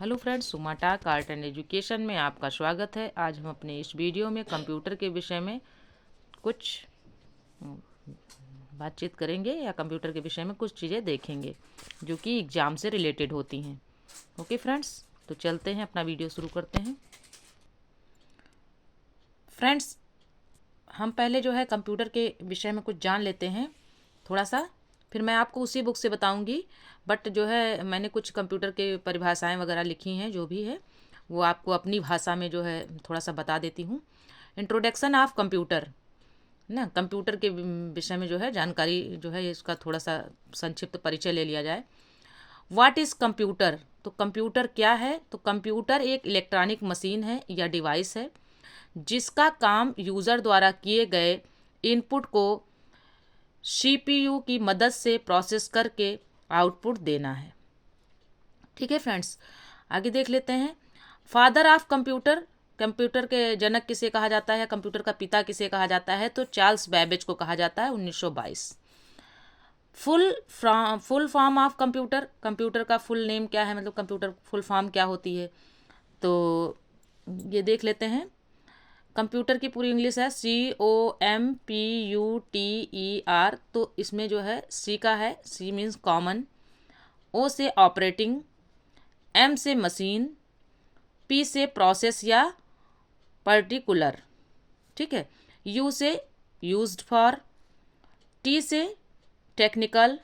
Hello friends, सुमाटाक art and education में आपका स्वागत है। आज हम अपने इस वीडियो में कंप्यूटर के विषय में कुछ बातचीत करेंगे या कंप्यूटर के विषय में कुछ चीज़ें देखेंगे जो कि एग्ज़ाम से रिलेटेड होती हैं। ओके फ्रेंड्स, तो चलते हैं, अपना वीडियो शुरू करते हैं। फ्रेंड्स, हम पहले जो है कंप्यूटर के विषय में कुछ जान लेते हैं थोड़ा सा, फिर मैं आपको उसी बुक से बताऊंगी। बट जो है मैंने कुछ कंप्यूटर के परिभाषाएं वगैरह लिखी हैं, जो भी है वो आपको अपनी भाषा में जो है थोड़ा सा बता देती हूँ। इंट्रोडक्शन ऑफ कंप्यूटर ना, कंप्यूटर के विषय में जो है जानकारी जो है इसका थोड़ा सा संक्षिप्त परिचय ले लिया जाए। What is computer? तो कंप्यूटर क्या है? तो कंप्यूटर एक इलेक्ट्रॉनिक मशीन है या डिवाइस है जिसका काम यूज़र द्वारा किए गए इनपुट को सीपीयू की मदद से प्रोसेस करके आउटपुट देना है। ठीक है फ्रेंड्स, आगे देख लेते हैं। फादर ऑफ कंप्यूटर, कंप्यूटर के जनक किसे कहा जाता है, कंप्यूटर का पिता किसे कहा जाता है? तो चार्ल्स बैबेज को कहा जाता है, 1922। Full form of computer, computer का फुल नेम क्या है, मतलब कंप्यूटर फुल फॉर्म क्या होती है, तो ये देख लेते हैं। कंप्यूटर की पूरी इंग्लिश है COMPUTER। तो इसमें जो है सी का है, सी मीन्स कॉमन, ओ से ऑपरेटिंग, एम से मशीन, पी से प्रोसेस या पर्टिकुलर, ठीक है, यू से यूज्ड फॉर, टी से टेक्निकल,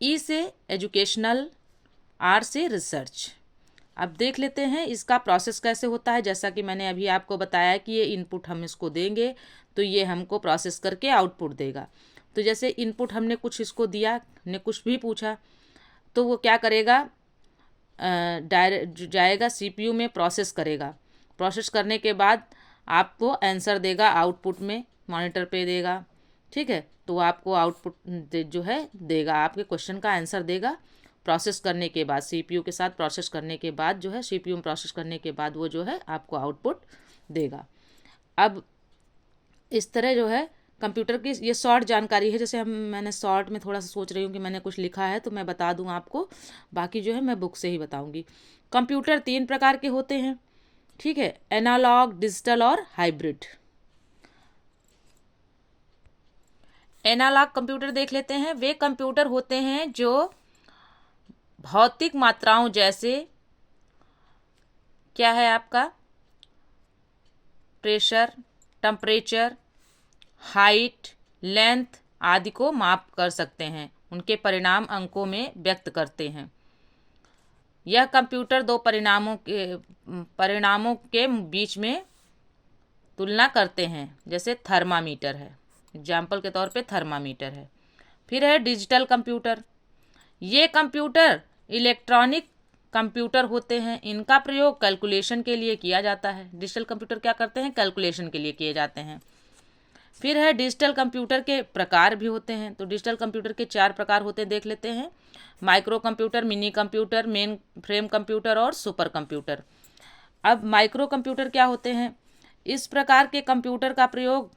ई से एजुकेशनल, आर से रिसर्च। अब देख लेते हैं इसका प्रोसेस कैसे होता है। जैसा कि मैंने अभी आपको बताया कि ये इनपुट हम इसको देंगे तो ये हमको प्रोसेस करके आउटपुट देगा। तो जैसे इनपुट हमने कुछ इसको दिया, ने कुछ भी पूछा, तो वो क्या करेगा, डायरेक्ट जाएगा सीपीयू में, प्रोसेस करेगा। प्रोसेस करने के बाद आपको आंसर देगा, आउटपुट में मॉनिटर पे देगा। ठीक है, तो आपको आउटपुट जो है देगा, आपके क्वेश्चन का आंसर देगा। प्रोसेस करने के बाद सीपीयू के साथ प्रोसेस करने के बाद जो है, सीपीयू में प्रोसेस करने के बाद वो जो है आपको आउटपुट देगा। अब इस तरह जो है कंप्यूटर की ये शॉर्ट जानकारी है। जैसे मैंने शॉर्ट में थोड़ा सा सोच रही हूँ कि मैंने कुछ लिखा है तो मैं बता दूँ आपको, बाकी जो है मैं बुक से ही बताऊँगी। कंप्यूटर 3 प्रकार के होते हैं, ठीक है, एनालॉग, डिजिटल और हाइब्रिड। एनालॉग कंप्यूटर देख लेते हैं। वे कंप्यूटर होते हैं जो भौतिक मात्राओं जैसे क्या है आपका प्रेशर, टेम्परेचर, हाइट, लेंथ आदि को माप कर सकते हैं, उनके परिणाम अंकों में व्यक्त करते हैं। यह कंप्यूटर दो परिणामों के बीच में तुलना करते हैं, जैसे थर्मामीटर है, एग्जाम्पल के तौर पे थर्मामीटर है। फिर है डिजिटल कंप्यूटर। ये कंप्यूटर इलेक्ट्रॉनिक कंप्यूटर होते हैं, इनका प्रयोग कैलकुलेशन के लिए किया जाता है। डिजिटल कंप्यूटर क्या करते हैं, कैलकुलेशन के लिए किए जाते हैं। फिर है डिजिटल कंप्यूटर के प्रकार भी होते हैं। तो डिजिटल कंप्यूटर के 4 प्रकार होते हैं, देख लेते हैं। Micro computer, mini computer, main frame computer और सुपर कंप्यूटर। अब माइक्रो कंप्यूटर क्या होते हैं? इस प्रकार के कंप्यूटर का प्रयोग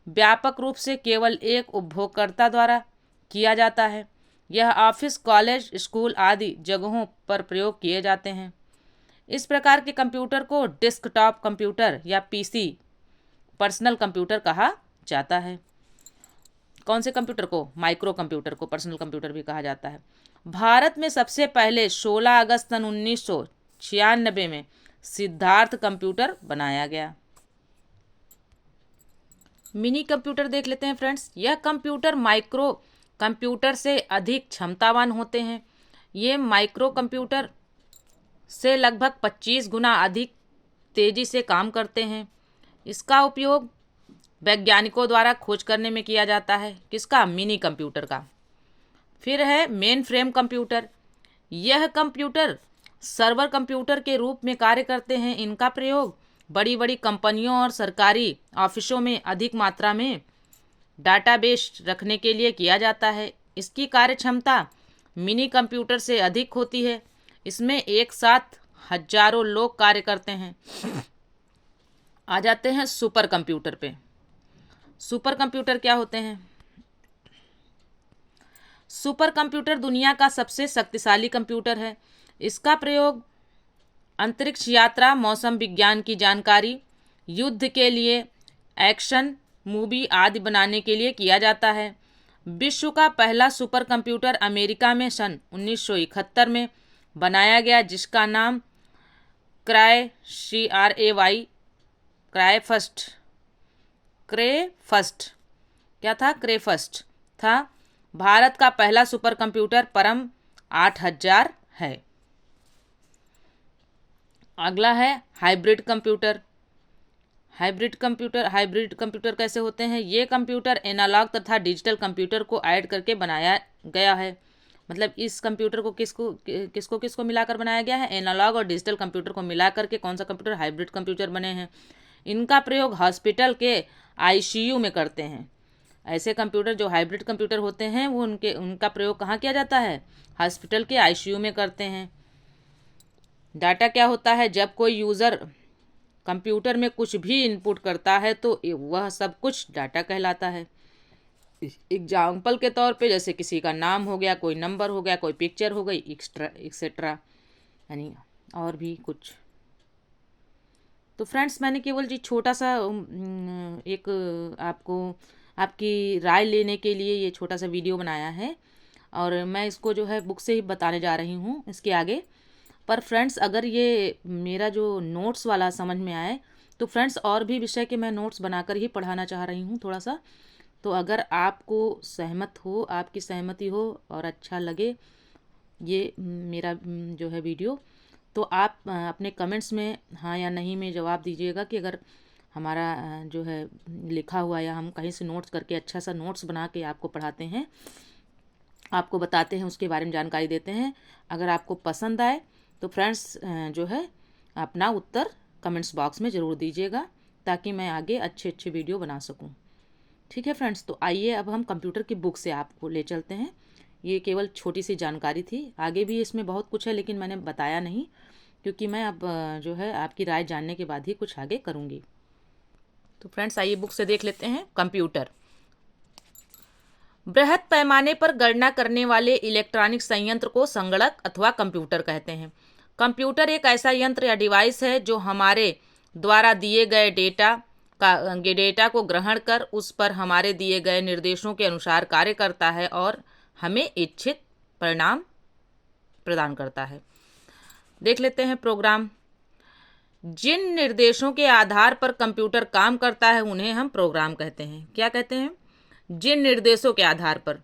व्यापक रूप से केवल एक उपभोगकर्ता द्वारा किया जाता है। यह ऑफिस, कॉलेज, स्कूल आदि जगहों पर प्रयोग किए जाते हैं। इस प्रकार के कंप्यूटर को डेस्कटॉप कंप्यूटर या पीसी पर्सनल कंप्यूटर कहा जाता है। कौन से कंप्यूटर को? माइक्रो कंप्यूटर को पर्सनल कंप्यूटर भी कहा जाता है। भारत में सबसे पहले 16 अगस्त सन 1996 में सिद्धार्थ कंप्यूटर बनाया गया। मिनी कंप्यूटर देख लेते हैं फ्रेंड्स। यह कंप्यूटर माइक्रो कंप्यूटर से अधिक क्षमतावान होते हैं। ये माइक्रो कंप्यूटर से लगभग 25 गुना अधिक तेजी से काम करते हैं। इसका उपयोग वैज्ञानिकों द्वारा खोज करने में किया जाता है। किसका? मिनी कंप्यूटर का। फिर है मेन फ्रेम कंप्यूटर। यह कंप्यूटर सर्वर कंप्यूटर के रूप में कार्य करते हैं। इनका प्रयोग बड़ी बड़ी कंपनियों और सरकारी ऑफिसों में अधिक मात्रा में डाटाबेस रखने के लिए किया जाता है। इसकी कार्य क्षमता मिनी कंप्यूटर से अधिक होती है। इसमें एक साथ हजारों लोग कार्य करते हैं। आ जाते हैं सुपर कंप्यूटर पे। सुपर कंप्यूटर क्या होते हैं? सुपर कंप्यूटर दुनिया का सबसे शक्तिशाली कंप्यूटर है। इसका प्रयोग अंतरिक्ष यात्रा, मौसम विज्ञान की जानकारी, युद्ध के लिए, एक्शन मूवी आदि बनाने के लिए किया जाता है। विश्व का पहला सुपर कंप्यूटर अमेरिका में सन 1971 में बनाया गया, जिसका नाम क्रायफस्ट क्रेफस्ट क्या था क्रेफस्ट था। भारत का पहला सुपर कंप्यूटर परम 8000 है। अगला है हाइब्रिड कंप्यूटर। हाइब्रिड कंप्यूटर कैसे होते हैं? ये कंप्यूटर एनालॉग तथा डिजिटल कंप्यूटर को ऐड करके बनाया गया है। मतलब इस कंप्यूटर को किसको मिलाकर बनाया गया है? एनालॉग और डिजिटल कंप्यूटर को मिला करके कौन सा कंप्यूटर? हाइब्रिड कंप्यूटर बने हैं। इनका प्रयोग हॉस्पिटल के आईसीयू में करते हैं। ऐसे कंप्यूटर जो हाइब्रिड कंप्यूटर होते हैं वो उनका प्रयोग कहाँ किया जाता है? हॉस्पिटल के आईसीयू में करते हैं। डाटा क्या होता है? जब कोई यूज़र कंप्यूटर में कुछ भी इनपुट करता है तो वह सब कुछ डाटा कहलाता है। एग्जाम्पल के तौर पे जैसे किसी का नाम हो गया, कोई नंबर हो गया, कोई पिक्चर हो गई, एक्सेट्रा, यानी और भी कुछ। तो फ्रेंड्स, मैंने केवल जी छोटा सा एक आपको आपकी राय लेने के लिए ये छोटा सा वीडियो बनाया है और मैं इसको जो है बुक से ही बताने जा रही हूँ इसके आगे। पर फ्रेंड्स, अगर ये मेरा जो नोट्स वाला समझ में आए तो फ्रेंड्स और भी विषय के मैं नोट्स बनाकर ही पढ़ाना चाह रही हूँ थोड़ा सा। तो अगर आपको सहमत हो, आपकी सहमति हो और अच्छा लगे ये मेरा जो है वीडियो, तो आप अपने कमेंट्स में हाँ या नहीं में जवाब दीजिएगा कि अगर हमारा जो है लिखा हुआ या हम कहीं से नोट्स करके अच्छा सा नोट्स बना के आपको पढ़ाते हैं, आपको बताते हैं, उसके बारे में जानकारी देते हैं, अगर आपको पसंद आए तो फ्रेंड्स जो है अपना उत्तर कमेंट्स बॉक्स में ज़रूर दीजिएगा ताकि मैं आगे अच्छे अच्छे वीडियो बना सकूं। ठीक है फ्रेंड्स, तो आइए अब हम कंप्यूटर की बुक से आपको ले चलते हैं। ये केवल छोटी सी जानकारी थी, आगे भी इसमें बहुत कुछ है लेकिन मैंने बताया नहीं क्योंकि मैं अब जो है आपकी राय जानने के बाद ही कुछ आगे करूँगी। तो फ्रेंड्स, आइए बुक से देख लेते हैं। कंप्यूटर बृहद पैमाने पर गणना करने वाले इलेक्ट्रॉनिक संयंत्र को संगणक अथवा कंप्यूटर कहते हैं। कंप्यूटर एक ऐसा यंत्र या डिवाइस है जो हमारे द्वारा दिए गए डेटा को ग्रहण कर उस पर हमारे दिए गए निर्देशों के अनुसार कार्य करता है और हमें इच्छित परिणाम प्रदान करता है। देख लेते हैं प्रोग्राम। जिन निर्देशों के आधार पर कंप्यूटर काम करता है उन्हें हम प्रोग्राम कहते हैं। क्या कहते हैं? जिन निर्देशों के आधार पर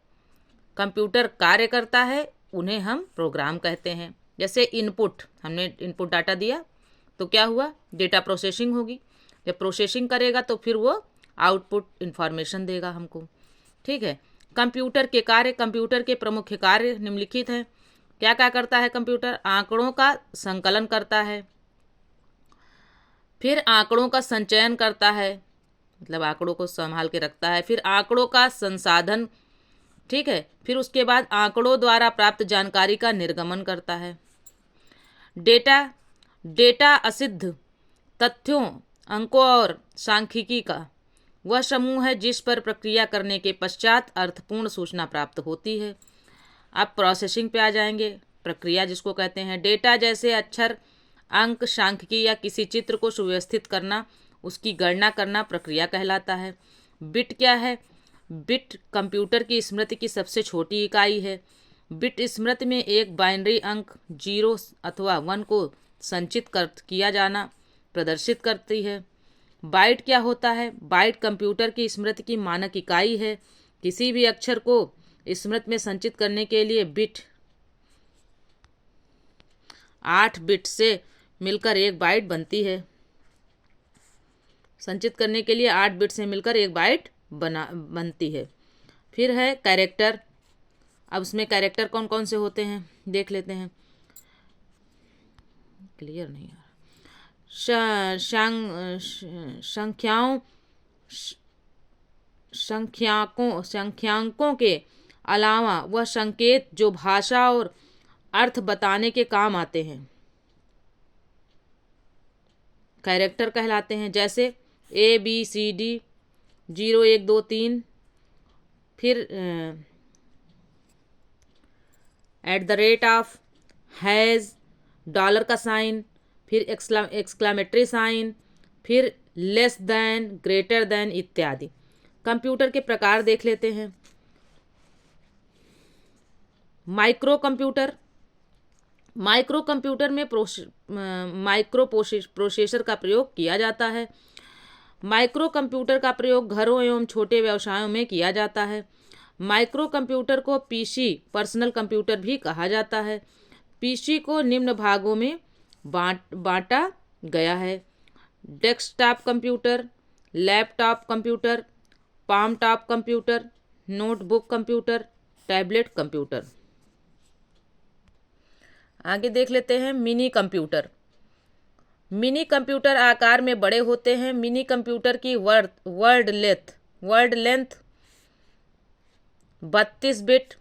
कंप्यूटर कार्य करता है उन्हें हम प्रोग्राम कहते हैं। जैसे इनपुट, हमने इनपुट डाटा दिया तो क्या हुआ? डेटा प्रोसेसिंग होगी। जब प्रोसेसिंग करेगा तो फिर वो आउटपुट इंफॉर्मेशन देगा हमको। ठीक है। कंप्यूटर के कार्य, कंप्यूटर के प्रमुख कार्य निम्नलिखित हैं। क्या क्या करता है कंप्यूटर? आंकड़ों का संकलन करता है, फिर आंकड़ों का संचयन करता है, मतलब आंकड़ों को संभाल के रखता है, फिर आंकड़ों का संसाधन, ठीक है, फिर उसके बाद आंकड़ों द्वारा प्राप्त जानकारी का निर्गमन करता है। डेटा असिद्ध तथ्यों, अंकों और सांख्यिकी का वह समूह है जिस पर प्रक्रिया करने के पश्चात अर्थपूर्ण सूचना प्राप्त होती है। अब प्रोसेसिंग पे आ जाएंगे। प्रक्रिया जिसको कहते हैं, डेटा जैसे अक्षर, अंक, सांख्यिकी या किसी चित्र को सुव्यवस्थित करना, उसकी गणना करना प्रक्रिया कहलाता है। बिट क्या है? बिट कंप्यूटर की स्मृति की सबसे छोटी इकाई है। बिट स्मृति में एक बाइनरी अंक 0 अथवा 1 को संचित किया जाना प्रदर्शित करती है। बाइट क्या होता है? बाइट कंप्यूटर की स्मृति की मानक इकाई है। किसी भी अक्षर को स्मृति में संचित करने के लिए 8 बिट से मिलकर एक बाइट बनती है। संचित करने के लिए 8 बिट से मिलकर एक बाइट बनती है। फिर है कैरेक्टर। अब उसमें कैरेक्टर कौन कौन से होते हैं देख लेते हैं। क्लियर नहीं आ रहा। संख्यांकों के अलावा वह संकेत जो भाषा और अर्थ बताने के काम आते हैं कैरेक्टर कहलाते हैं। जैसे ABCD 0 1 2 3, फिर @ हैज़, डॉलर का साइन, फिर एक्सक्लामेटरी साइन, फिर लेस देन, ग्रेटर देन इत्यादि। कंप्यूटर के प्रकार देख लेते हैं। माइक्रो कंप्यूटर, माइक्रो कंप्यूटर में माइक्रो प्रोसेसर का प्रयोग किया जाता है। माइक्रो कंप्यूटर का प्रयोग घरों एवं छोटे व्यवसायों में किया जाता है। माइक्रो कंप्यूटर को पीसी पर्सनल कंप्यूटर भी कहा जाता है। पीसी को निम्न भागों में बांटा गया है: desktop computer, laptop computer, palm top computer, notebook computer, tablet computer. आगे देख लेते हैं मिनी कंप्यूटर। मिनी कंप्यूटर आकार में बड़े होते हैं। मिनी कंप्यूटर की वर्ड लेंथ 32 बिट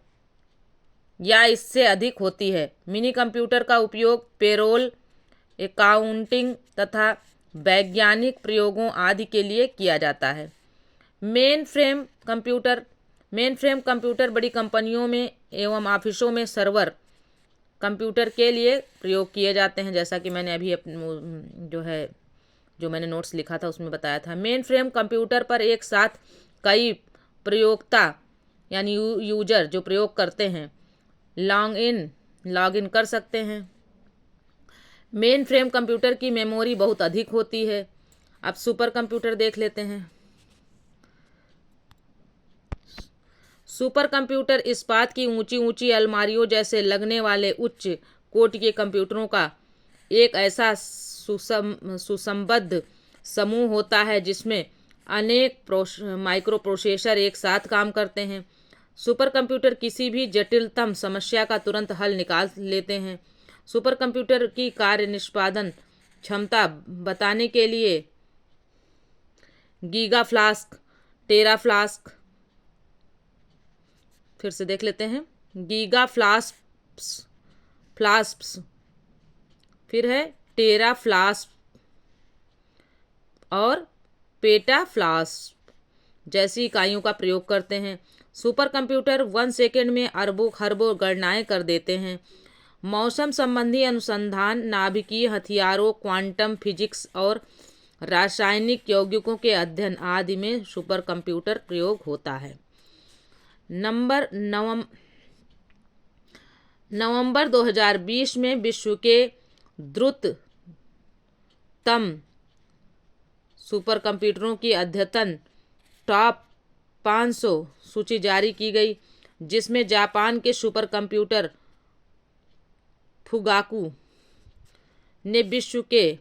या इससे अधिक होती है। मिनी कंप्यूटर का उपयोग पेरोल, अकाउंटिंग तथा वैज्ञानिक प्रयोगों आदि के लिए किया जाता है। मेन फ्रेम कंप्यूटर बड़ी कंपनियों में एवं ऑफिसों में सर्वर कंप्यूटर के लिए प्रयोग किए जाते हैं, जैसा कि मैंने अभी जो मैंने नोट्स लिखा था उसमें बताया था। मेन फ्रेम कंप्यूटर पर एक साथ कई प्रयोक्ता यानी यूजर जो प्रयोग करते हैं लॉग इन कर सकते हैं। मेन फ्रेम कंप्यूटर की मेमोरी बहुत अधिक होती है। अब सुपर कंप्यूटर देख लेते हैं। सुपर कंप्यूटर इस्पात की ऊंची ऊंची अलमारियों जैसे लगने वाले उच्च कोटि के कंप्यूटरों का एक ऐसा सुसंबद्ध समूह होता है जिसमें अनेक माइक्रो प्रोसेसर एक साथ काम करते हैं। सुपर कंप्यूटर किसी भी जटिलतम समस्या का तुरंत हल निकाल लेते हैं। सुपर कंप्यूटर की कार्य निष्पादन क्षमता बताने के लिए गीगा फ्लास्क, टेरा फ्लास्क, फिर से देख लेते हैं, गीगा फ्लास्प्स, फिर है टेरा फ्लास्प और पेटा फ्लास्प जैसी इकाइयों का प्रयोग करते हैं। सुपर कंप्यूटर 1 सेकेंड में अरबों खरबों गणनाएं कर देते हैं। मौसम संबंधी अनुसंधान, नाभिकीय हथियारों, क्वांटम फिजिक्स और रासायनिक यौगिकों के अध्ययन आदि में सुपर कंप्यूटर प्रयोग होता है। नवंबर 2020 में विश्व के द्रुततम सुपर कंप्यूटरों की अद्यतन टॉप 500 सूची जारी की गई, जिसमें जापान के सुपर कंप्यूटर फुगाकू ने विश्व के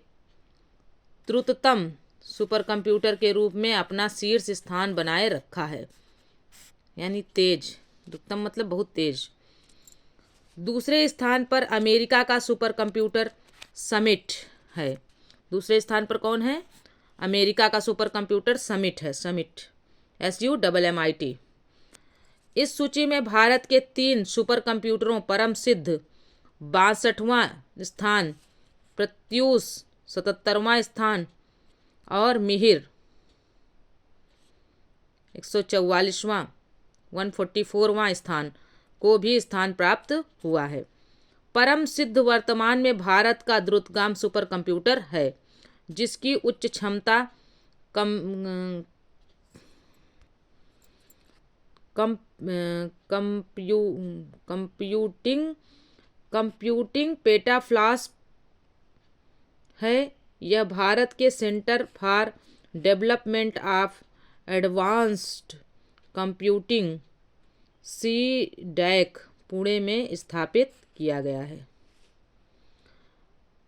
द्रुततम सुपर कंप्यूटर के रूप में अपना शीर्ष स्थान बनाए रखा है, यानी तेज, द्रुततम मतलब बहुत तेज। दूसरे स्थान पर अमेरिका का सुपर कंप्यूटर समिट है। दूसरे स्थान पर कौन है? अमेरिका का सुपर कंप्यूटर समिट है, समिट SUMMIT। इस सूची में भारत के 3 सुपर कंप्यूटरों परम सिद्ध 62वां स्थान, प्रत्यूष 77वां स्थान और मिहिर 144वां 144वां स्थान को भी स्थान प्राप्त हुआ है। परम सिद्ध वर्तमान में भारत का द्रुतगाम सुपर कंप्यूटर है, जिसकी उच्च क्षमता कंप्यूटिंग पेटाफ्लॉप्स है। यह भारत के centre for development of advanced computing CDAC Pune में स्थापित किया गया है।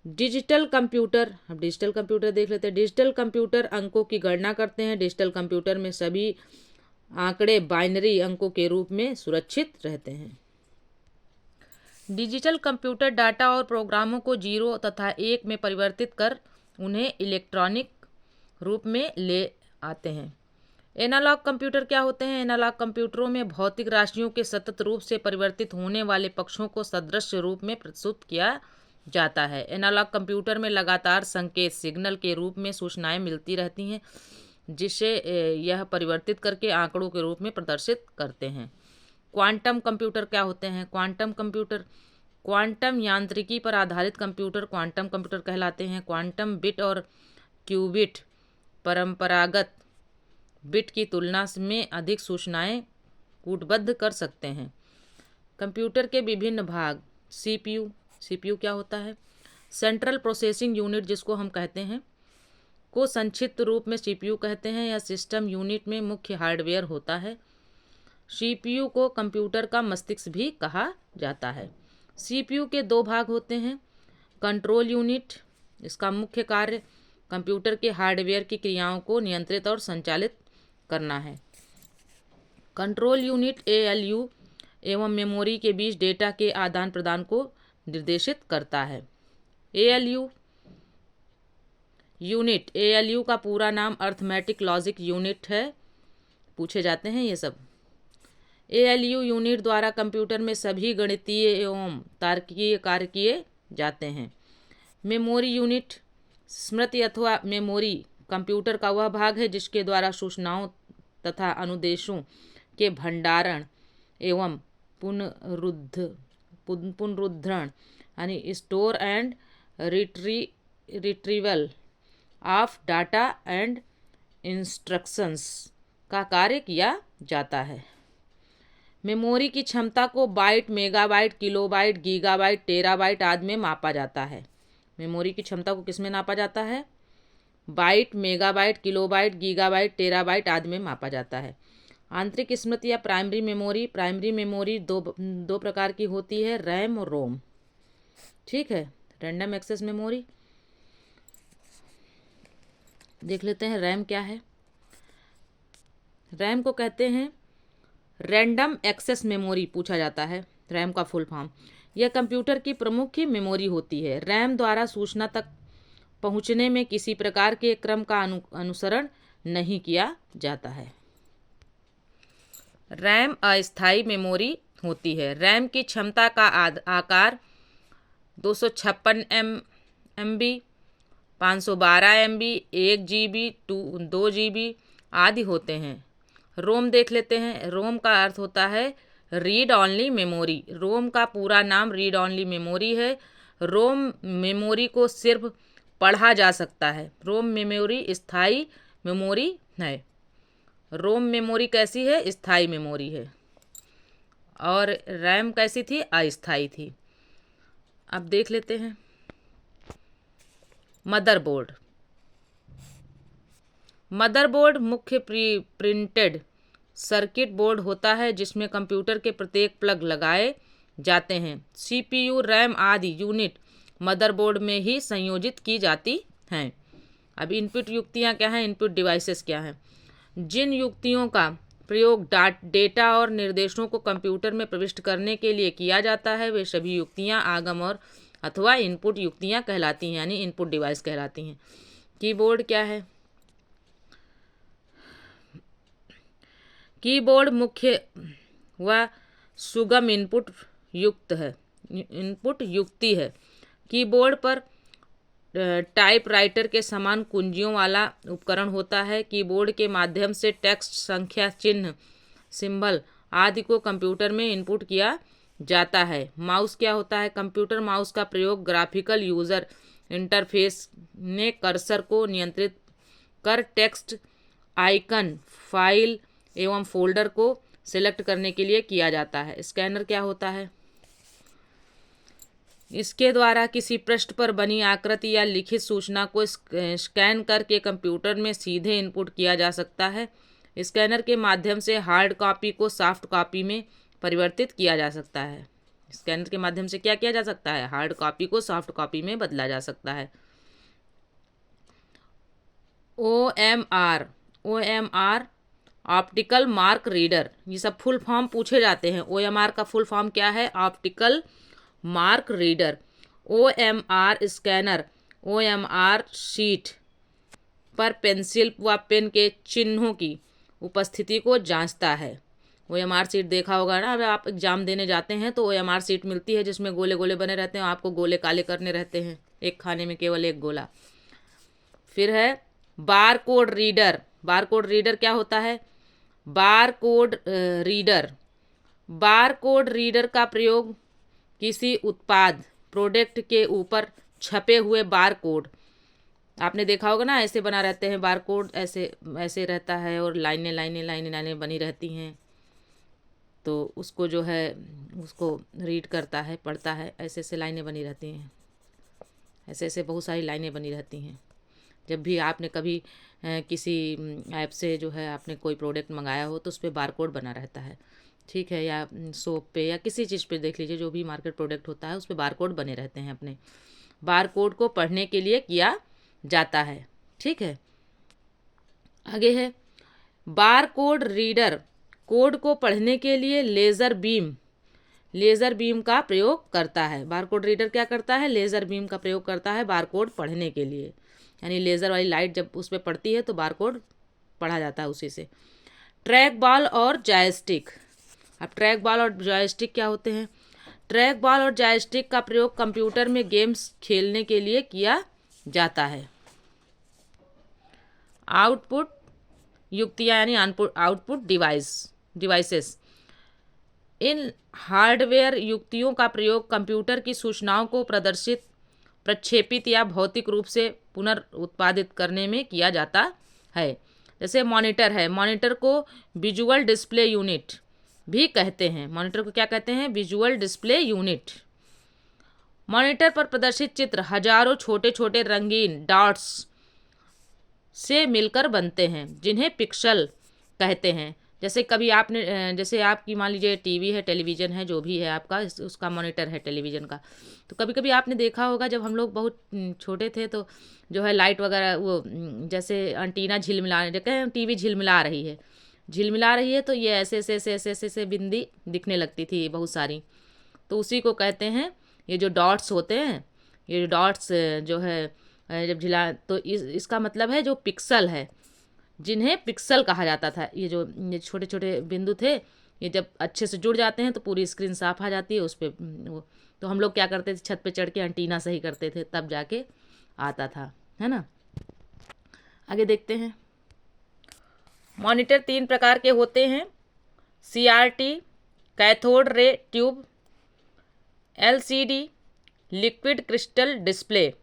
डिजिटल कंप्यूटर, अब डिजिटल कंप्यूटर देख लेते हैं। डिजिटल कंप्यूटर अंकों की गणना करते हैं। डिजिटल कंप्यूटर में सभी आंकड़े बाइनरी अंकों के रूप में सुरक्षित रहते हैं। डिजिटल कंप्यूटर डाटा और प्रोग्रामों को 0 तथा 1 में परिवर्तित कर उन्हें इलेक्ट्रॉनिक रूप में ले आते हैं। एनालॉग कंप्यूटर क्या होते हैं? एनालॉग कंप्यूटरों में भौतिक राशियों के सतत रूप से परिवर्तित होने वाले पक्षों को सदृश रूप में प्रस्तुत किया जाता है। एनालॉग कंप्यूटर में लगातार संकेत सिग्नल के रूप में सूचनाएं मिलती रहती हैं, जिसे यह परिवर्तित करके आंकड़ों के रूप में प्रदर्शित करते हैं। क्वांटम कंप्यूटर क्या होते हैं? क्वांटम कंप्यूटर क्वांटम यांत्रिकी पर आधारित कंप्यूटर क्वांटम कंप्यूटर कहलाते हैं। क्वांटम बिट और क्यूबिट परंपरागत बिट की तुलना में अधिक सूचनाएं कूटबद्ध कर सकते हैं। कंप्यूटर के विभिन्न भाग। सीपीयू, सीपीयू क्या होता है? सेंट्रल प्रोसेसिंग यूनिट जिसको हम कहते हैं, को संक्षिप्त रूप में सीपीयू कहते हैं। यह सिस्टम यूनिट में मुख्य हार्डवेयर होता है। सीपीयू को कंप्यूटर का मस्तिष्क भी कहा जाता है। सीपीयू के दो भाग होते हैं। कंट्रोल यूनिट, इसका मुख्य कार्य कंप्यूटर के हार्डवेयर की क्रियाओं को नियंत्रित और संचालित करना है। कंट्रोल यूनिट एएलयू एवं मेमोरी के बीच डेटा के आदान प्रदान को निर्देशित करता है। एएलयू यूनिट, एएलयू का पूरा नाम अर्थमेटिक लॉजिक यूनिट है, पूछे जाते हैं ये सब। एएलयू यूनिट द्वारा कंप्यूटर में सभी गणितीय एवं तार्किक कार्य किए जाते हैं। मेमोरी यूनिट, स्मृति अथवा मेमोरी कंप्यूटर का वह भाग है जिसके द्वारा सूचनाओं तथा अनुदेशों के भंडारण एवं पुनरुद्धरण यानी store and retrieval of data and instructions का कार्य किया जाता है। मेमोरी की क्षमता को byte, megabyte, kilobyte, gigabyte, terabyte आदि में मापा जाता है। मेमोरी की क्षमता को किसमें नापा जाता है? Byte, megabyte, kilobyte, gigabyte, terabyte आदि में मापा जाता है। आंतरिक स्मृति या प्राइमरी मेमोरी, प्राइमरी मेमोरी दो प्रकार की होती है, रैम और रोम। ठीक है, रैंडम एक्सेस मेमोरी देख लेते हैं। रैम क्या है? रैम को कहते हैं रैंडम एक्सेस मेमोरी, पूछा जाता है रैम का फुल फॉर्म। यह कंप्यूटर की प्रमुख मेमोरी होती है। रैम द्वारा सूचना तक पहुंचने में किसी प्रकार के क्रम का अनुसरण नहीं किया जाता है। रैम अस्थायी मेमोरी होती है। रैम की क्षमता का आकार 256 MB, 512 MB, 1 GB, 2 GB आदि होते हैं। रोम देख लेते हैं। रोम का अर्थ होता है रीड ऑनली मेमोरी। रोम का पूरा नाम रीड ऑनली मेमोरी है। रोम मेमोरी को सिर्फ पढ़ा जा सकता है। रोम मेमोरी स्थायी मेमोरी है। रोम मेमोरी कैसी है? स्थायी मेमोरी है। और रैम कैसी थी? अस्थायी थी। अब देख लेते हैं मदरबोर्ड। मदरबोर्ड मुख्य प्रिंटेड सर्किट बोर्ड होता है जिसमें कंप्यूटर के प्रत्येक प्लग लगाए जाते हैं। सीपीयू, रैम आदि यूनिट मदरबोर्ड में ही संयोजित की जाती हैं। अब इनपुट युक्तियाँ क्या हैं? इनपुट डिवाइसेस क्या हैं? जिन युक्तियों का प्रयोग डेटा और निर्देशों को कंप्यूटर में प्रविष्ट करने के लिए किया जाता है वे सभी युक्तियाँ आगम और अथवा इनपुट युक्तियाँ कहलाती हैं, यानी इनपुट डिवाइस कहलाती हैं। कीबोर्ड क्या है? कीबोर्ड मुख्य व सुगम इनपुट युक्ति है। कीबोर्ड पर टाइपराइटर के समान कुंजियों वाला उपकरण होता है। कीबोर्ड के माध्यम से टेक्स्ट, संख्या, चिन्ह, सिंबल आदि को कंप्यूटर में इनपुट किया जाता है। माउस क्या होता है? कंप्यूटर माउस का प्रयोग ग्राफिकल यूजर इंटरफेस में कर्सर को नियंत्रित कर टेक्स्ट, आइकन, फाइल एवं फोल्डर को सिलेक्ट करने के लिए किया जाता है। स्कैनर क्या होता है? इसके द्वारा किसी पृष्ठ पर बनी आकृति या लिखित सूचना को स्कैन करके कंप्यूटर में सीधे इनपुट किया जा सकता है। स्कैनर के माध्यम से हार्ड कॉपी को सॉफ्ट कॉपी में परिवर्तित किया जा सकता है। स्कैनर के माध्यम से क्या किया जा सकता है? हार्ड कॉपी को सॉफ्ट कॉपी में बदला जा सकता है। OMR ऑप्टिकल मार्क रीडर, ये सब फुल फॉर्म पूछे जाते हैं। OMR का फुल फॉर्म क्या है? Optical mark reader. OMR scanner OMR sheet पर पेंसिल व पेन के चिन्हों की उपस्थिति को जांचता है। OMR शीट देखा होगा ना, अब आप एग्जाम देने जाते हैं तो OMR शीट मिलती है जिसमें गोले गोले बने रहते हैं, आपको गोले काले करने रहते हैं, एक खाने में केवल एक गोला। फिर है bar code reader. Bar code reader क्या होता है? बार कोड रीडर का प्रयोग किसी उत्पाद प्रोडक्ट के ऊपर छपे हुए बार कोड, आपने देखा होगा ना, ऐसे बना रहते हैं बार कोड, ऐसे ऐसे रहता है और लाइनें लाइनें लाइनें लाइनें बनी रहती हैं, तो उसको जो है उसको रीड करता है, पढ़ता है, ऐसे ऐसे लाइनें बनी रहती हैं, ऐसे ऐसे बहुत सारी लाइनें बनी रहती हैं। जब भी आपने कभी किसी ऐप से जो है आपने कोई प्रोडक्ट मंगाया हो तो उस पर बार कोड बना रहता है, ठीक है, या सोप पे या किसी चीज़ पे देख लीजिए, जो भी मार्केट प्रोडक्ट होता है उस पर बार कोड बने रहते हैं। अपने बार कोड को पढ़ने के लिए किया जाता है, ठीक है। आगे है बार कोड रीडर, कोड को पढ़ने के लिए लेज़र बीम का प्रयोग करता है। बार कोड रीडर क्या करता है, लेज़र बीम का प्रयोग करता है बार कोड पढ़ने के लिए, यानी लेज़र वाली लाइट जब उस पर पड़ती है तो बार कोड पढ़ा जाता है उसी से। ट्रैक बॉल और जॉयस्टिक, अब ट्रैक बॉल और जॉयस्टिक क्या होते हैं। ट्रैक बॉल और जॉयस्टिक का प्रयोग कंप्यूटर में गेम्स खेलने के लिए किया जाता है। आउटपुट युक्तियाँ यानी आउटपुट डिवाइसेस, इन हार्डवेयर युक्तियों का प्रयोग कंप्यूटर की सूचनाओं को प्रक्षेपित या भौतिक रूप से पुनर्उत्पादित करने में किया जाता है। जैसे मॉनिटर है, मॉनिटर को विजुअल डिस्प्ले यूनिट भी कहते हैं। मॉनिटर को क्या कहते हैं, विजुअल डिस्प्ले यूनिट। मॉनिटर पर प्रदर्शित चित्र हजारों छोटे छोटे रंगीन डॉट्स से मिलकर बनते हैं, जिन्हें पिक्सल कहते हैं। जैसे कभी आपने जैसे आपकी मान लीजिए टीवी है, टेलीविज़न है, जो भी है आपका, उसका मॉनिटर है टेलीविज़न का, तो कभी कभी आपने देखा होगा जब हम लोग बहुत छोटे थे तो जो है लाइट वगैरह वो जैसे एंटीना झिलमिला, जैसे टीवी झिलमिला रही है तो ये ऐसे ऐसे ऐसे ऐसे ऐसे ऐसे बिंदी दिखने लगती थी बहुत सारी, तो उसी को कहते हैं, ये जो डॉट्स होते हैं, ये डॉट्स जो है जब झिला तो इसका मतलब है जो पिक्सल है, जिन्हें पिक्सल कहा जाता था। ये छोटे छोटे बिंदु थे, ये जब अच्छे से जुड़ जाते हैं तो पूरी स्क्रीन साफ आ जाती है उस पर वो, तो हम लोग क्या करते थे, छत पे चढ़ के एंटीना सही करते थे, तब जाके आता था, है ना। आगे देखते हैं। मॉनिटर 3 प्रकार के होते हैं, CRT cathode ray tube, LCD liquid crystal display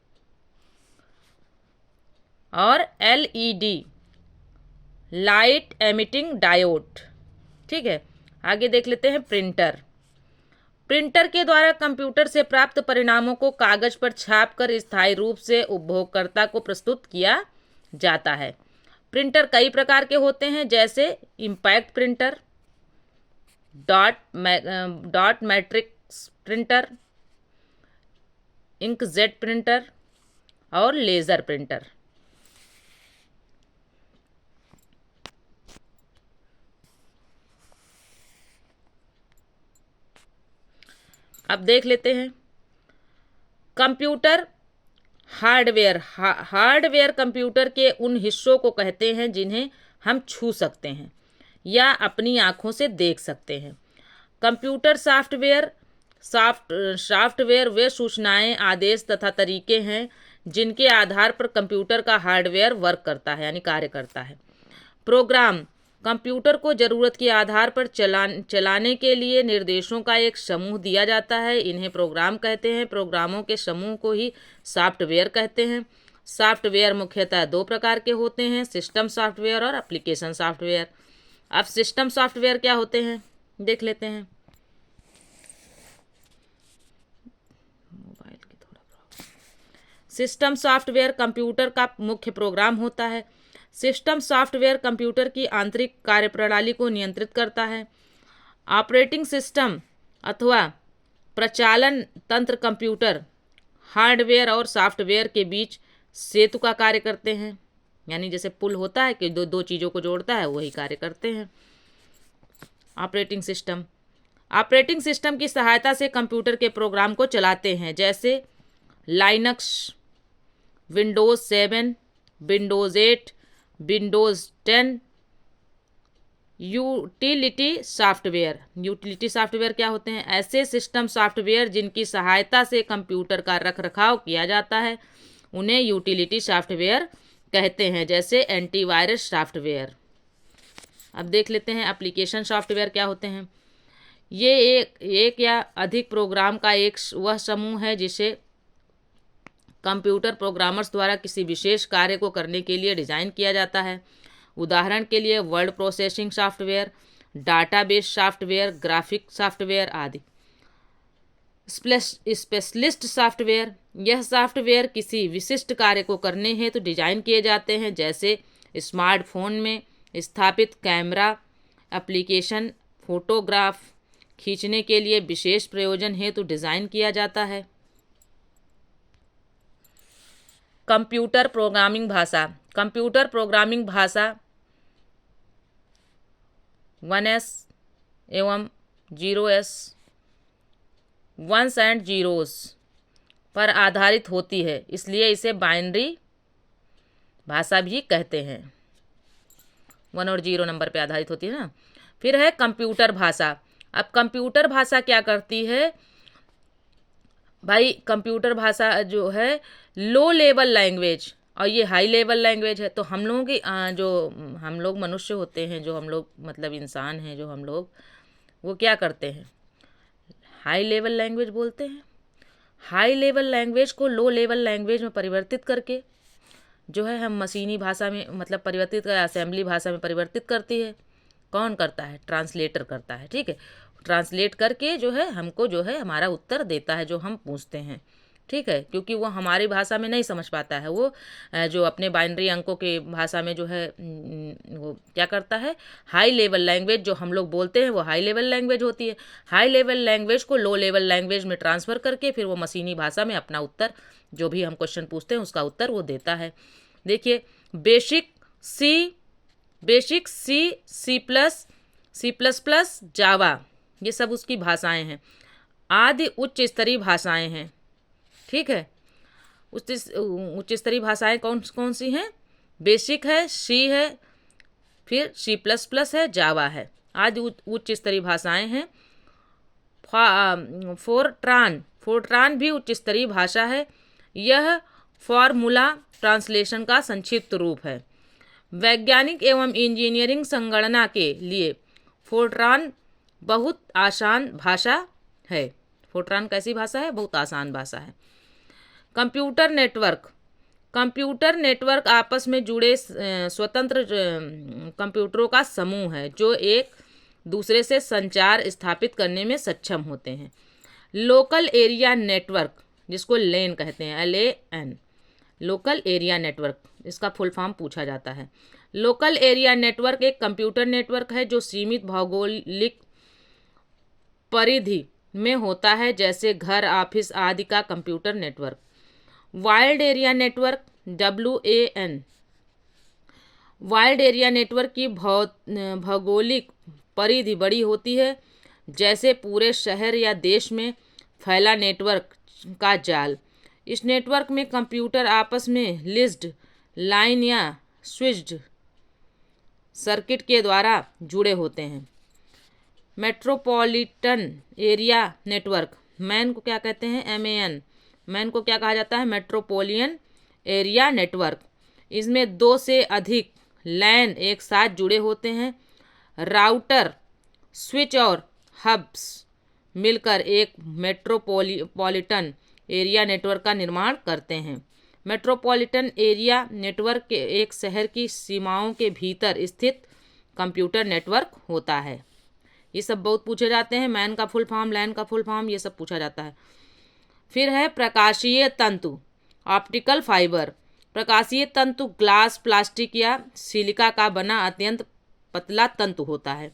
और LED लाइट एमिटिंग डायोड, ठीक है। आगे देख लेते हैं प्रिंटर के द्वारा कंप्यूटर से प्राप्त परिणामों को कागज पर छापकर स्थायी रूप से उपभोगकर्ता को प्रस्तुत किया जाता है। प्रिंटर कई प्रकार के होते हैं, जैसे impact printer, dot matrix printer, inkjet printer और लेज़र प्रिंटर। अब देख लेते हैं कंप्यूटर हार्डवेयर कंप्यूटर के उन हिस्सों को कहते हैं जिन्हें हम छू सकते हैं या अपनी आंखों से देख सकते हैं। कंप्यूटर सॉफ्टवेयर वे सूचनाएं, आदेश तथा तरीके हैं जिनके आधार पर कंप्यूटर का हार्डवेयर वर्क करता है, यानी कार्य करता है। प्रोग्राम कंप्यूटर को ज़रूरत के आधार पर चलाने के लिए निर्देशों का एक समूह दिया जाता है, इन्हें प्रोग्राम कहते हैं। प्रोग्रामों के समूह को ही सॉफ्टवेयर कहते हैं। सॉफ्टवेयर मुख्यतः 2 प्रकार के होते हैं, सिस्टम सॉफ्टवेयर और एप्लीकेशन सॉफ्टवेयर। अब सिस्टम सॉफ्टवेयर क्या होते हैं देख लेते हैं। सिस्टम सॉफ्टवेयर कंप्यूटर का मुख्य प्रोग्राम होता है। सिस्टम सॉफ्टवेयर कंप्यूटर की आंतरिक कार्यप्रणाली को नियंत्रित करता है। ऑपरेटिंग सिस्टम अथवा प्रचालन तंत्र कंप्यूटर हार्डवेयर और सॉफ्टवेयर के बीच सेतु का कार्य करते हैं, यानी जैसे पुल होता है कि दो चीज़ों को जोड़ता है, वही कार्य करते हैं। ऑपरेटिंग सिस्टम की सहायता से कंप्यूटर के प्रोग्राम को चलाते हैं, जैसे Linux, Windows 7, Windows 8, Windows 10। Utility software क्या होते हैं? ऐसे सिस्टम सॉफ्टवेयर जिनकी सहायता से कंप्यूटर का रखरखाव किया जाता है, उन्हें यूटिलिटी सॉफ्टवेयर कहते हैं, जैसे एंटीवायरस सॉफ्टवेयर। अब देख लेते हैं एप्लीकेशन सॉफ्टवेयर क्या होते हैं। ये एक या अधिक प्रोग्राम का एक वह समूह है जिसे कंप्यूटर प्रोग्रामर्स द्वारा किसी विशेष कार्य को करने के लिए डिज़ाइन किया जाता है। उदाहरण के लिए word processing software, database software, graphic software आदि। स्पेशलिस्ट सॉफ्टवेयर, यह सॉफ्टवेयर किसी विशिष्ट कार्य को करने हेतु डिजाइन किए जाते हैं, जैसे स्मार्टफोन में स्थापित कैमरा एप्लीकेशन फोटोग्राफ खींचने के लिए विशेष प्रयोजन हेतु डिजाइन किया जाता है। कंप्यूटर प्रोग्रामिंग भाषा, कंप्यूटर प्रोग्रामिंग भाषा 1S एवं 0S, वंस एंड जीरोस पर आधारित होती है, इसलिए इसे बाइनरी भाषा भी कहते हैं। 1 और 0 नंबर पे आधारित होती है ना। फिर है कंप्यूटर भाषा। अब कंप्यूटर भाषा क्या करती है भाई? कंप्यूटर भाषा जो है लो लेवल लैंग्वेज और ये हाई लेवल लैंग्वेज है। तो हम लोगों की जो हम लोग मनुष्य होते हैं, जो हम लोग मतलब इंसान हैं, जो हम लोग वो क्या करते हैं? हाई लेवल लैंग्वेज बोलते हैं। हाई लेवल लैंग्वेज को लो लेवल लैंग्वेज में परिवर्तित करके जो है हम मशीनी भाषा में मतलब परिवर्तित कर असेंबली भाषा में परिवर्तित करती है। कौन करता है? ट्रांसलेटर करता है। ठीक है, ट्रांसलेट करके जो है हमको जो है हमारा उत्तर देता है जो हम पूछते हैं। ठीक है, क्योंकि वो हमारी भाषा में नहीं समझ पाता है, वो जो अपने बाइनरी अंकों के भाषा में जो है वो क्या करता है? हाई लेवल लैंग्वेज जो हम लोग बोलते हैं वो हाई लेवल लैंग्वेज होती है। हाई लेवल लैंग्वेज को लो लेवल लैंग्वेज में ट्रांसफ़र करके फिर वो मशीनी भाषा में अपना उत्तर, जो भी हम क्वेश्चन पूछते हैं उसका उत्तर वो देता है। देखिए, बेसिक सी प्लस प्लस, जावा, ये सब उसकी भाषाएं हैं। आदि उच्च स्तरीय भाषाएं हैं। ठीक है, उच्च स्तरीय भाषाएं कौन कौन सी हैं? बेसिक है, सी है, फिर सी प्लस प्लस है, जावा है। आदि उच्च स्तरीय भाषाएं हैं। फोर्ट्रान भी उच्च स्तरीय भाषा है। यह फॉर्मूला ट्रांसलेशन का संक्षिप्त रूप है। वैज्ञानिक एवं इंजीनियरिंग संगणना के लिए फोर्ट्रान बहुत आसान भाषा है। फोर्ट्रान कैसी भाषा है? बहुत आसान भाषा है। कंप्यूटर नेटवर्क आपस में जुड़े स्वतंत्र कंप्यूटरों का समूह है जो एक दूसरे से संचार स्थापित करने में सक्षम होते हैं। लोकल एरिया नेटवर्क, जिसको लेन कहते हैं, LAN, लोकल एरिया नेटवर्क, इसका फुल फॉर्म पूछा जाता है। लोकल एरिया नेटवर्क एक कंप्यूटर नेटवर्क है जो सीमित भौगोलिक परिधि में होता है, जैसे घर, ऑफिस आदि का computer network. Wild area network, WAN, wild area network की भौगोलिक परिधि बड़ी होती है, जैसे पूरे शहर या देश में फैला नेटवर्क का जाल। इस नेटवर्क में कंप्यूटर आपस में लिंक्ड लाइन या स्विच्ड सर्किट के द्वारा जुड़े होते हैं। मेट्रोपॉलिटन एरिया नेटवर्क, मैन को क्या कहते हैं? MAN, मैन को क्या कहा जाता है? Metropolitan area network. इसमें 2 से अधिक लैन एक साथ जुड़े होते हैं। राउटर, स्विच और हब्स मिलकर एक मेट्रोपॉलिटन एरिया नेटवर्क का निर्माण करते हैं। मेट्रोपॉलिटन एरिया नेटवर्क के एक शहर की सीमाओं के भीतर स्थित कंप्यूटर नेटवर्क होता है। ये सब बहुत पूछे जाते हैं। मैन का फुल फॉर्म, लैन का फुल फॉर्म, ये सब पूछा जाता है। फिर है प्रकाशीय तंतु, ऑप्टिकल फाइबर। प्रकाशीय तंतु ग्लास, प्लास्टिक या सिलिका का बना अत्यंत पतला तंतु होता है।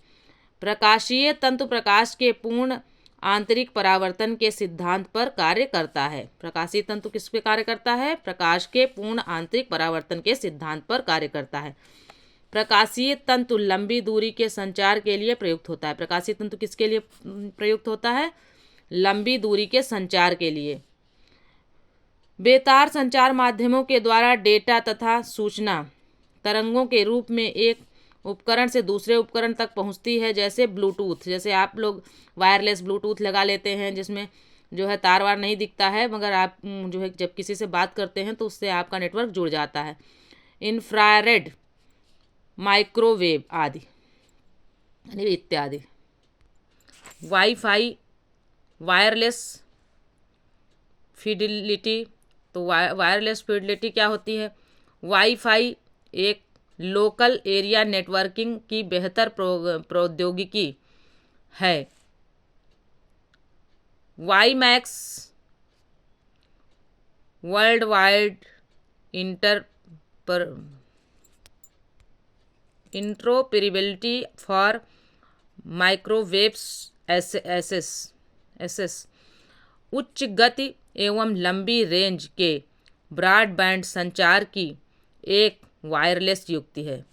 प्रकाशीय तंतु प्रकाश के पूर्ण आंतरिक परावर्तन के सिद्धांत पर कार्य करता है। प्रकाशीय तंतु किस पे कार्य करता है? प्रकाश के पूर्ण आंतरिक परावर्तन के सिद्धांत पर कार्य करता है। प्रकाशीय तंतु लंबी दूरी के संचार के लिए प्रयुक्त होता है। प्रकाशीय तंतु किसके लिए प्रयुक्त होता है? लंबी दूरी के संचार के लिए। बेतार संचार माध्यमों के द्वारा डेटा तथा सूचना तरंगों के रूप में एक उपकरण से दूसरे उपकरण तक पहुंचती है, जैसे ब्लूटूथ। जैसे आप लोग वायरलेस ब्लूटूथ लगा लेते हैं जिसमें जो है तार वार नहीं दिखता है, मगर आप जो है जब किसी से बात करते हैं तो उससे आपका नेटवर्क जुड़ जाता है। इंफ्रारेड, माइक्रोवेव आदि इत्यादि। Wifi wireless fidelity. तो वायरलेस फिडिलिटी क्या होती है? वाईफाई एक लोकल एरिया नेटवर्किंग की बेहतर प्रौद्योगिकी है। WiMAX world wide interoperability for microwaves access उच्च गति एवं लंबी रेंज के ब्रॉडबैंड संचार की एक वायरलेस युक्ति है।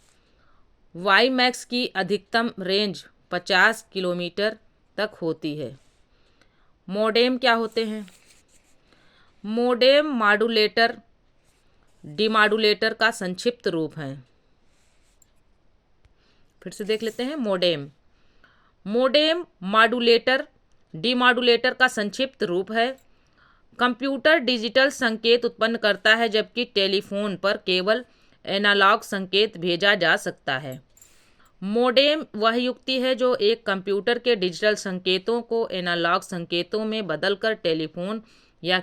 वाईमैक्स की अधिकतम रेंज 50 किलोमीटर तक होती है। मोडेम क्या होते हैं? मोडेम मॉड्यूलेटर डिमॉड्यूलेटर का संक्षिप्त रूप है। फिर से देख लेते हैं। मोडेम मॉड्यूलेटर डिमॉड्यूलेटर का संक्षिप्त रूप है। कंप्यूटर डिजिटल संकेत उत्पन्न करता है, जबकि टेलीफोन पर केवल एनालॉग संकेत भेजा जा सकता है। मोडेम वह युक्ति है जो एक कंप्यूटर के डिजिटल संकेतों को एनालॉग संकेतों में बदलकर टेलीफोन या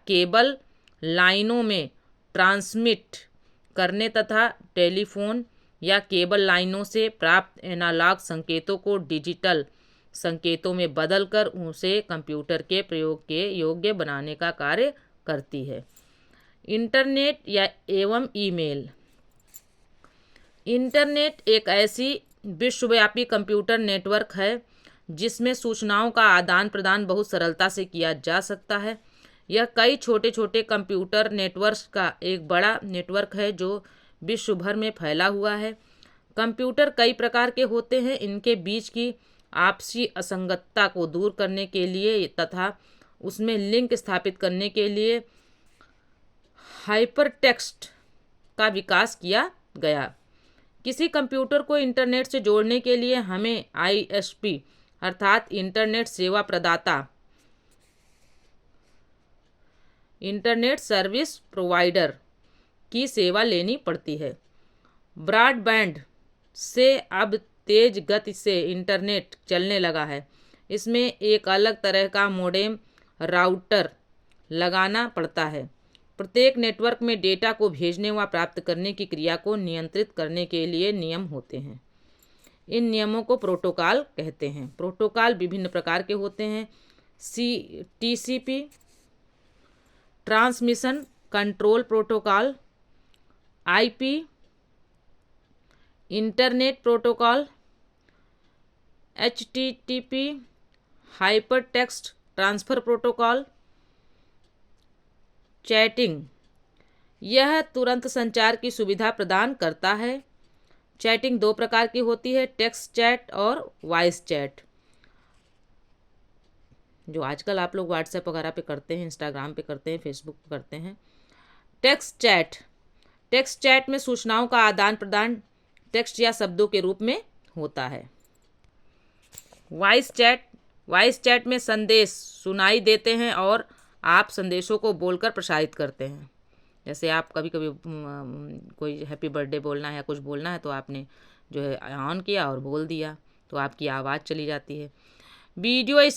केबल लाइनों में ट्रांसमिट करने तथा टेलीफोन या केबल लाइनों से प्राप्त एनालॉग संकेतों को डिजिटल संकेतों में बदलकर उसे कंप्यूटर के प्रयोग के योग्य बनाने का कार्य करती है। इंटरनेट या एवं ईमेल। इंटरनेट एक ऐसी विश्वव्यापी कंप्यूटर नेटवर्क है जिसमें सूचनाओं का आदान प्रदान बहुत सरलता से किया जा सकता है। यह कई छोटे छोटे कंप्यूटर नेटवर्क्स का एक बड़ा नेटवर्क है जो विश्व भर में फैला हुआ है। कंप्यूटर कई प्रकार के होते हैं। इनके बीच की आपसी असंगतता को दूर करने के लिए तथा उसमें लिंक स्थापित करने के लिए हाइपरटेक्स्ट का विकास किया गया। किसी कंप्यूटर को इंटरनेट से जोड़ने के लिए हमें आईएसपी अर्थात इंटरनेट सेवा प्रदाता, इंटरनेट सर्विस प्रोवाइडर की सेवा लेनी पड़ती है। ब्रॉडबैंड से अब तेज गति से इंटरनेट चलने लगा है। इसमें एक अलग तरह का मोडेम राउटर लगाना पड़ता है। प्रत्येक नेटवर्क में डेटा को भेजने व प्राप्त करने की क्रिया को नियंत्रित करने के लिए नियम होते हैं। इन नियमों को प्रोटोकॉल कहते हैं। प्रोटोकॉल विभिन्न प्रकार के होते हैं। TCP transmission control protocol, IP internet protocol, HTTP hypertext transfer protocol. Chatting यह तुरंत संचार की सुविधा प्रदान करता है। चैटिंग दो प्रकार की होती है, टेक्स्ट चैट और वॉइस चैट। जो आजकल आप लोग व्हाट्सएप वगैरह पे करते हैं, इंस्टाग्राम पे करते हैं, फेसबुक पे करते हैं। टेक्स्ट चैट में सूचनाओं का आदान प्रदान टेक्स्ट या शब्दों के रूप में होता है। वॉइस चैट में संदेश सुनाई देते हैं और आप संदेशों को बोलकर प्रसारित करते हैं। जैसे आप कभी कभी कोई हैप्पी बर्थडे बोलना है या कुछ बोलना है तो आपने जो है ऑन किया और बोल दिया तो आपकी आवाज़ चली जाती है। वीडियो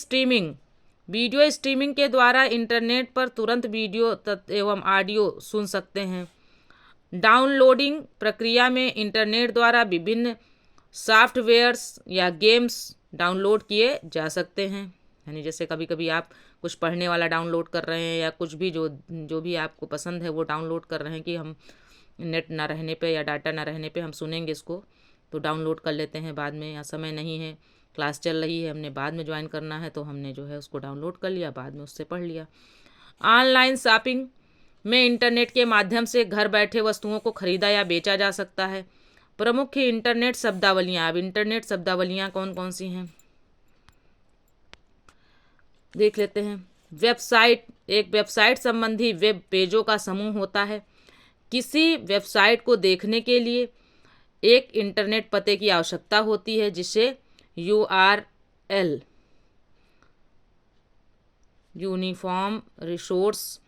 स्ट्रीमिंग के द्वारा इंटरनेट पर तुरंत वीडियो एवं ऑडियो सुन सकते हैं। डाउनलोडिंग प्रक्रिया में इंटरनेट द्वारा विभिन्न सॉफ्टवेयर्स या गेम्स डाउनलोड किए जा सकते हैं। यानी जैसे कभी कभी आप कुछ पढ़ने वाला डाउनलोड कर रहे हैं या कुछ भी जो भी आपको पसंद है वो डाउनलोड कर रहे हैं कि हम नेट ना रहने पे या डाटा ना रहने पे हम सुनेंगे इसको, तो डाउनलोड कर लेते हैं बाद में, या समय नहीं है, क्लास चल रही है, हमने बाद में ज्वाइन करना है तो हमने जो है उसको डाउनलोड कर लिया, बाद में उससे पढ़ लिया। ऑनलाइन शॉपिंग में इंटरनेट के माध्यम से घर बैठे वस्तुओं को खरीदा या बेचा जा सकता है। प्रमुख इंटरनेट शब्दावलियाँ। अब इंटरनेट शब्दावलियाँ कौन कौन सी हैं देख लेते हैं। वेबसाइट एक वेबसाइट संबंधी वेब पेजों का समूह होता है। किसी वेबसाइट को देखने के लिए एक इंटरनेट पते की आवश्यकता होती है जिसे URL यूनिफॉर्म रिसोर्स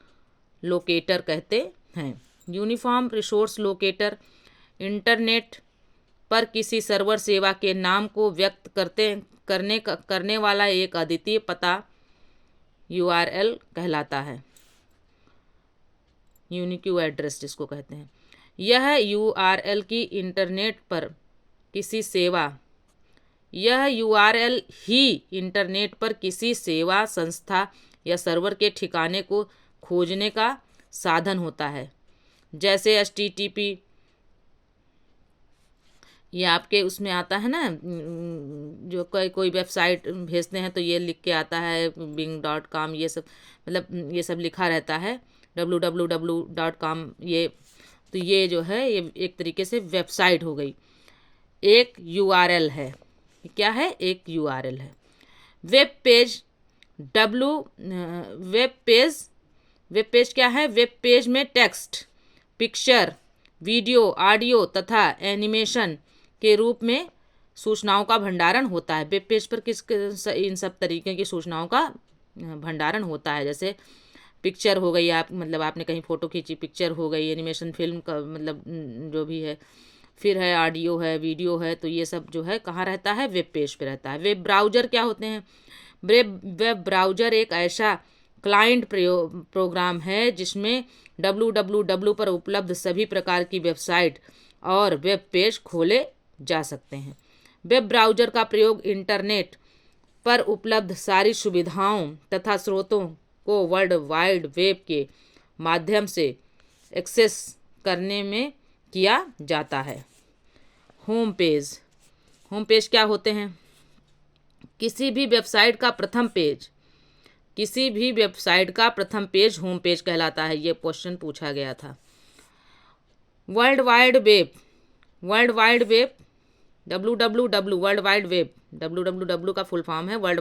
लोकेटर कहते हैं। यूनिफॉर्म रिसोर्स लोकेटर इंटरनेट पर किसी सर्वर सेवा के नाम को व्यक्त करने वाला एक अद्वितीय पता URL कहलाता है, यूनिक एड्रेस जिसको कहते हैं। यह URL की इंटरनेट पर किसी सेवा यह URL ही इंटरनेट पर किसी सेवा संस्था या सर्वर के ठिकाने को खोजने का साधन होता है। जैसे HTTP, ये आपके उसमें आता है ना, जो कोई वेबसाइट भेजते हैं तो ये लिख के आता है bing.com, ये सब मतलब ये सब लिखा रहता है www.com। ये तो ये जो है ये एक तरीके से वेबसाइट हो गई, एक URL है। क्या है? एक URL है। वेब पेज वेब पेज क्या है? वेब पेज में टेक्स्ट, पिक्चर, वीडियो, ऑडियो तथा एनिमेशन के रूप में सूचनाओं का भंडारण होता है। वेब पेज पर इन सब तरीके की सूचनाओं का भंडारण होता है। जैसे पिक्चर हो गई, आप मतलब आपने कहीं फ़ोटो खींची, पिक्चर हो गई, एनिमेशन फिल्म का मतलब जो भी है, फिर है ऑडियो है, वीडियो है, तो ये सब जो है कहाँ रहता है? वेब पेज पे रहता है। वेब ब्राउज़र क्या होते हैं? वेब ब्राउज़र एक ऐसा क्लाइंट प्रोग्राम है जिसमें www पर उपलब्ध सभी प्रकार की वेबसाइट और वेब पेज खोले जा सकते हैं। वेब ब्राउज़र का प्रयोग इंटरनेट पर उपलब्ध सारी सुविधाओं तथा स्रोतों को वर्ल्ड वाइड वेब के माध्यम से एक्सेस करने में किया जाता है। होम पेज क्या होते हैं? किसी भी वेबसाइट का प्रथम पेज होम पेज कहलाता है। ये क्वेश्चन पूछा गया था। वर्ल्ड वाइड वेब www का फुल फॉर्म है वर्ल्ड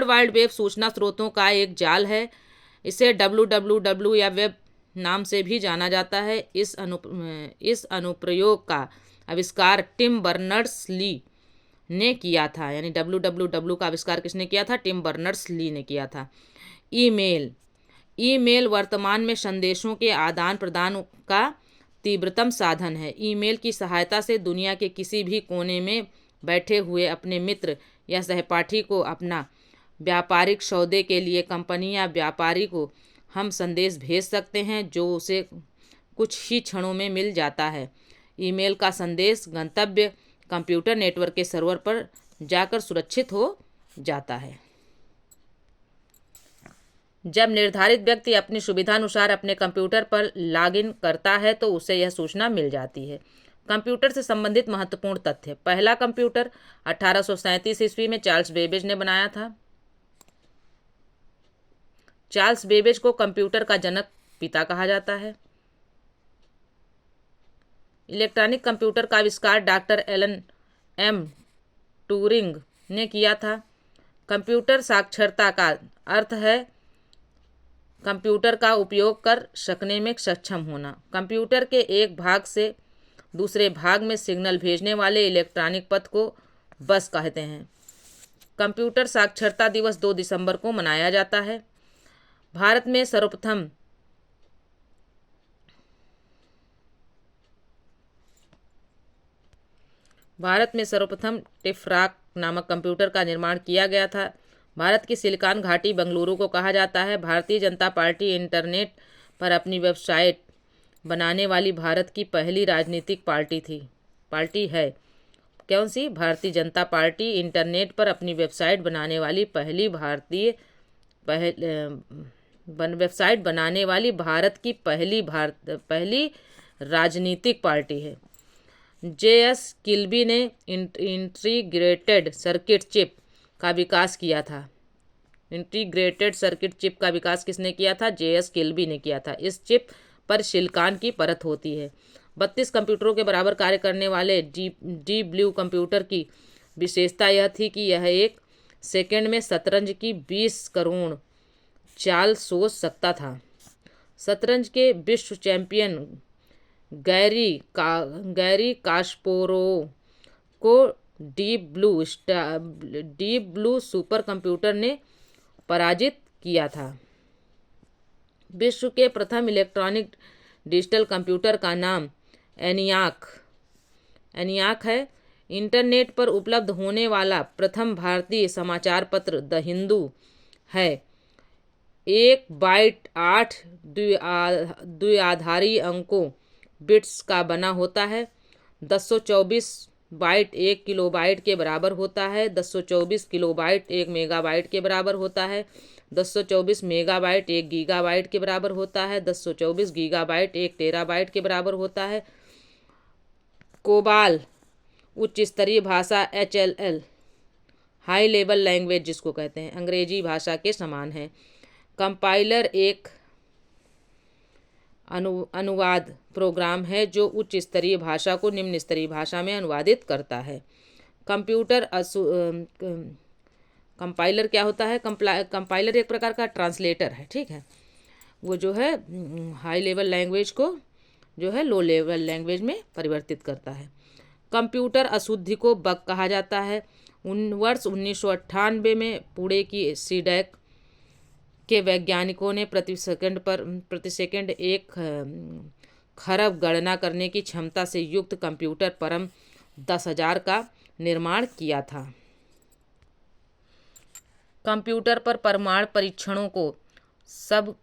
वाइड वेब सूचना स्रोतों का एक जाल है। इसे www या वेब नाम से भी जाना जाता है। इस अनुप्रयोग का आविष्कार टिम बर्नर्स-ली ने किया था। यानी www का आविष्कार किसने किया था? टिम बर्नर्स-ली ने किया था। ईमेल वर्तमान में संदेशों के आदान प्रदान का तीव्रतम साधन है। ईमेल की सहायता से दुनिया के किसी भी कोने में बैठे हुए अपने मित्र या सहपाठी को अपना व्यापारिक सौदे के लिए कंपनी या व्यापारी को हम संदेश भेज सकते हैं जो उसे कुछ ही क्षणों में मिल जाता है। ईमेल का संदेश गंतव्य कंप्यूटर नेटवर्क के सर्वर पर जाकर सुरक्षित हो जाता है। जब निर्धारित व्यक्ति अपनी सुविधानुसार अपने कंप्यूटर पर लॉगिन करता है तो उसे यह सूचना मिल जाती है। कंप्यूटर से संबंधित महत्वपूर्ण तथ्य। पहला कंप्यूटर 1837 ईस्वी में चार्ल्स बेबेज ने बनाया था। चार्ल्स बेबेज को कंप्यूटर का जनक पिता कहा जाता है। इलेक्ट्रॉनिक कंप्यूटर का आविष्कार डॉक्टर एलन एम ट्यूरिंग ने किया था। कंप्यूटर साक्षरता का अर्थ है कंप्यूटर का उपयोग कर सकने में सक्षम होना। कंप्यूटर के एक भाग से दूसरे भाग में सिग्नल भेजने वाले इलेक्ट्रॉनिक पथ को बस कहते हैं। कंप्यूटर साक्षरता दिवस 2 दिसंबर को मनाया जाता है। भारत में सर्वप्रथम टिफ्राक नामक कंप्यूटर का निर्माण किया गया था। भारत की सिलिकॉन घाटी बेंगलुरु को कहा जाता है। भारतीय जनता पार्टी इंटरनेट पर अपनी वेबसाइट बनाने वाली भारत की पहली राजनीतिक पार्टी है। कौन सी? भारतीय जनता पार्टी इंटरनेट पर अपनी वेबसाइट बनाने वाली भारत की पहली राजनीतिक पार्टी है। JS किल्बी ने इंटीग्रेटेड सर्किट चिप का विकास किया था। इंटीग्रेटेड सर्किट चिप का विकास किसने किया था? JS किल्बी ने किया था। इस चिप पर सिलिकॉन की परत होती है। 32 कंप्यूटरों के बराबर कार्य करने वाले डीप ब्लू कंप्यूटर की विशेषता यह थी कि यह एक सेकंड में शतरंज की 20 करोड़ चाल सोच सकता था। शतरंज के विश्व चैंपियन गैरी कास्पारोव को डीप ब्लू सुपर कंप्यूटर ने पराजित किया था। विश्व के प्रथम इलेक्ट्रॉनिक डिजिटल कंप्यूटर का नाम एनियाक है। इंटरनेट पर उपलब्ध होने वाला प्रथम भारतीय समाचार पत्र द हिंदू है। एक बाइट 8 द्विआधारी अंकों बिट्स का बना होता है। 1024 बाइट 1 किलोबाइट के बराबर होता है। 1024 किलोबाइट 1 मेगाबाइट के बराबर होता है। 1024 मेगाबाइट 1 गीगाबाइट के बराबर होता है। 1024 गीगाबाइट 1 टेराबाइट के बराबर होता है। कोबाल उच्च स्तरीय भाषा HLL हाई लेवल लैंग्वेज जिसको कहते हैं अंग्रेजी भाषा के समान है। कंपाइलर एक अनुवाद प्रोग्राम है जो उच्च स्तरीय भाषा को निम्न स्तरीय भाषा में अनुवादित करता है। कंपाइलर क्या होता है? कंपाइलर एक प्रकार का ट्रांसलेटर है, ठीक है। वो जो है हाई लेवल लैंग्वेज को जो है लो लेवल लैंग्वेज में परिवर्तित करता है। कंप्यूटर अशुद्धि को बग कहा जाता है। वर्ष 1998 में पुणे की सीडैक के वैज्ञानिकों ने प्रति सेकंड 1 खरब गणना करने की क्षमता से युक्त कंप्यूटर परम 10,000 का निर्माण किया था। कंप्यूटर पर परमाणु परीक्षणों को सब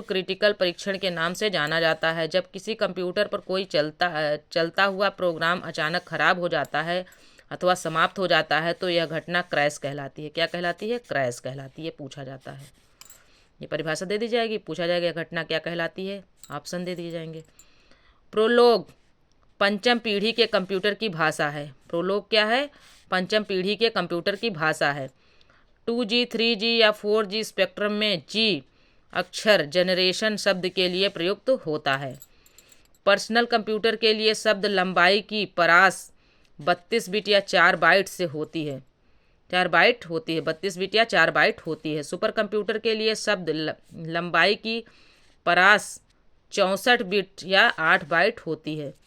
क्रिटिकल परीक्षण के नाम से जाना जाता है। जब किसी कंप्यूटर पर कोई चलता हुआ प्रोग्राम अचानक खराब हो जाता है अथवा समाप्त हो जाता है तो यह घटना क्रैश कहलाती है। क्या कहलाती है? क्रैश कहलाती है। पूछा जाता है, ये परिभाषा दे दी जाएगी, पूछा जाएगा यह घटना क्या कहलाती है, ऑप्शन दे दिए जाएंगे। प्रोलोग पंचम पीढ़ी के कंप्यूटर की भाषा है। प्रोलोग क्या है? पंचम पीढ़ी के कंप्यूटर की भाषा है। 2G 3G या 4G स्पेक्ट्रम में G अक्षर जनरेशन शब्द के लिए प्रयुक्त होता है। पर्सनल कंप्यूटर के लिए शब्द लंबाई की परास 32 बिट या 4 बाइट से होती है। 4 बाइट होती है, 32 बिट या 4 बाइट होती है। सुपर कंप्यूटर के लिए शब्द लंबाई की परास 64 बिट या 8 बाइट होती है।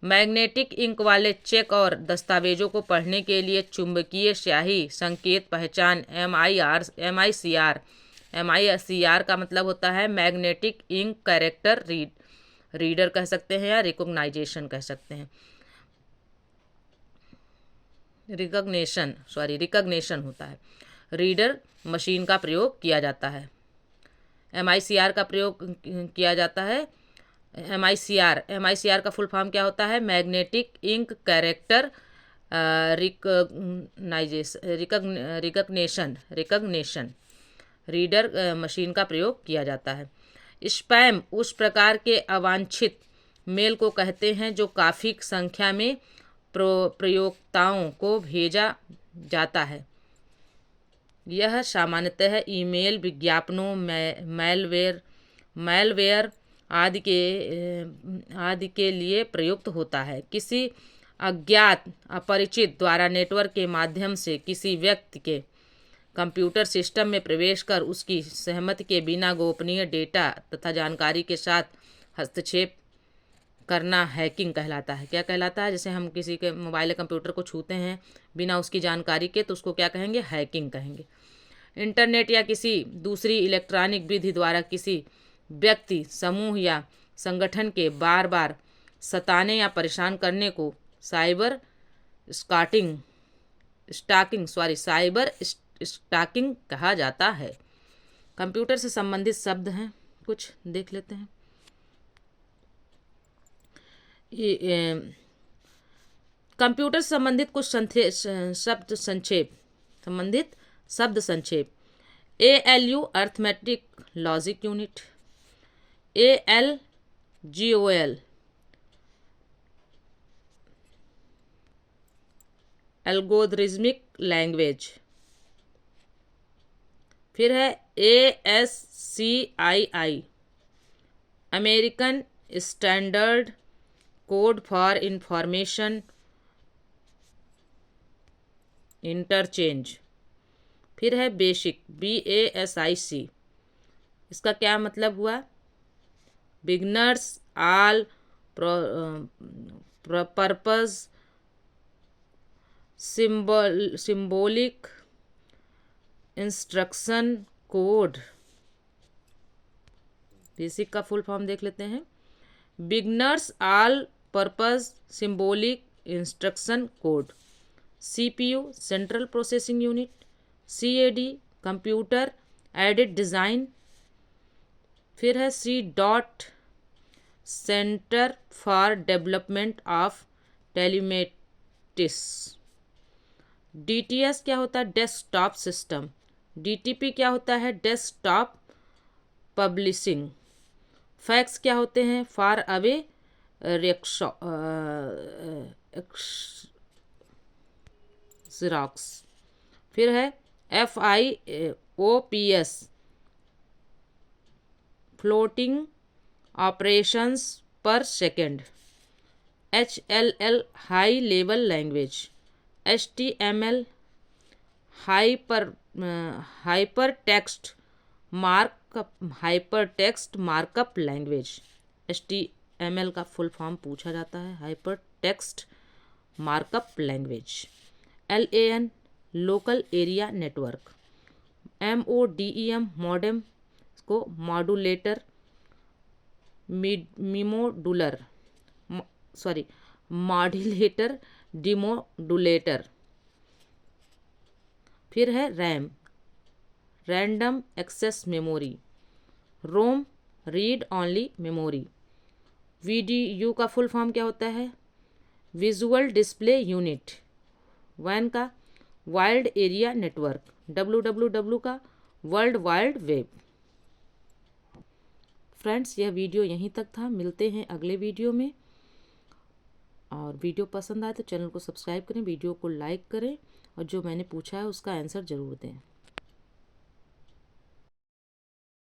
मैग्नेटिक इंक वाले चेक और दस्तावेजों को पढ़ने के लिए चुंबकीय स्याही संकेत पहचान MICR का मतलब होता है मैग्नेटिक इंक कैरेक्टर रीडर कह सकते हैं या रिकॉग्नाइजेशन कह सकते हैं। रिकॉग्निशन होता है। रीडर मशीन का प्रयोग किया जाता है। MICR का प्रयोग किया जाता है। MICR का फुल फॉर्म क्या होता है? Magnetic ink character recognition reader machine का प्रयोग किया जाता है। स्पैम उस प्रकार के अवांछित मेल को कहते हैं जो काफ़ी संख्या में प्रयोक्ताओं को भेजा जाता है। यह सामान्यतः ईमेल विज्ञापनों मैलवेयर आदि के लिए प्रयुक्त होता है। किसी अज्ञात अपरिचित द्वारा नेटवर्क के माध्यम से किसी व्यक्ति के कंप्यूटर सिस्टम में प्रवेश कर उसकी सहमति के बिना गोपनीय डेटा तथा जानकारी के साथ हस्तक्षेप करना हैकिंग कहलाता है। क्या कहलाता है? जैसे हम किसी के मोबाइल या कंप्यूटर को छूते हैं बिना उसकी जानकारी के तो उसको क्या कहेंगे? हैकिंग कहेंगे। इंटरनेट या किसी दूसरी इलेक्ट्रॉनिक विधि द्वारा किसी व्यक्ति समूह या संगठन के बार बार सताने या परेशान करने को साइबर स्टॉकिंग कहा जाता है। कंप्यूटर से संबंधित शब्द हैं, कुछ देख लेते हैं। कंप्यूटर से संबंधित कुछ शब्द संक्षेप ALU arithmetic logic unit, ALGOL algorithmic language, फिर है ASCII American standard code for information interchange, फिर है बेसिक BASIC, इसका क्या मतलब हुआ? Beginners all purpose symbolic instruction code. Basic का फुल फॉर्म देख लेते हैं। Beginners all purpose symbolic instruction code, CPU central processing unit, CAD computer aided design, फिर है C. Centre for development of telematics. DTS क्या होता है? Desktop system. DTP क्या होता है? Desktop publishing. फैक्स क्या होते हैं? Far away xerox. फिर है FIOPS फ्लोटिंग ऑपरेशंस पर second. HLL high level language. HTML hyper text markup language. HTML का फुल फॉर्म पूछा जाता है, hyper text markup language. LAN local area network. MODEM modem को मॉड्यूलेटर मॉड्यूलेटर डिमोडुलेटर। फिर है रैम रैंडम एक्सेस मेमोरी। रोम read only memory. VDU का full form क्या होता है? Visual display unit. WAN का वाइड एरिया नेटवर्क। WWW का world wide web. Friends, यह वीडियो यहीं तक था। मिलते हैं अगले वीडियो में। और वीडियो पसंद आए तो चैनल को सब्सक्राइब करें, वीडियो को लाइक करें और जो मैंने पूछा है उसका आंसर ज़रूर दें।